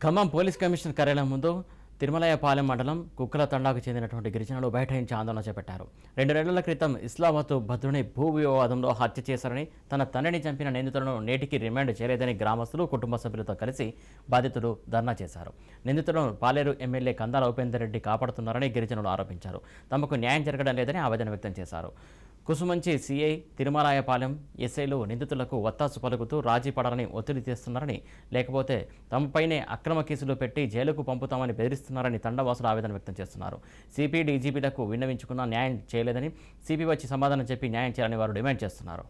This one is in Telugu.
ఖమ్మం పోలీస్ కమిషనర్ కార్యాలయం ముందు తిరుమలయపాలెం మండలం కుక్కల తండాకు చెందినటువంటి గిరిజనులు బైఠాయించి ఆందోళన చేపట్టారు. 2 నెలల క్రితం ఇస్లామాబాద్ భద్రుని భూ వివాదంలో హత్య చేశారని, తన తండ్రిని చంపిన నిందితులను నేటికి రిమాండ్ చేయలేదని గ్రామస్తులు, కుటుంబ సభ్యులతో కలిసి బాధితులు ధర్నా చేశారు. నిందితులను పాలేరు ఎమ్మెల్యే కందాల ఉపేందర్ రెడ్డి కాపాడుతున్నారని గిరిజనులు ఆరోపించారు. తమకు న్యాయం జరగడం లేదని ఆవేదన వ్యక్తం చేశారు. కుసుమంచి సీఐ, తిరుమలాయపాలెం ఎస్ఐలు నిందితులకు ఒత్తాసు పలుకుతూ రాజీ పడాలని ఒత్తిడి చేస్తున్నారని, లేకపోతే తమపైనే అక్రమ కేసులు పెట్టి జైలుకు పంపుతామని బెదిరిస్తున్నారని తండవాసులు ఆవేదన వ్యక్తం చేస్తున్నారు. సిపి, డీజీపీలకు విన్నవించుకున్నా న్యాయం చేయలేదని, సిపి వచ్చి సమాధానం చెప్పి న్యాయం చేయాలని వారు డిమాండ్ చేస్తున్నారు.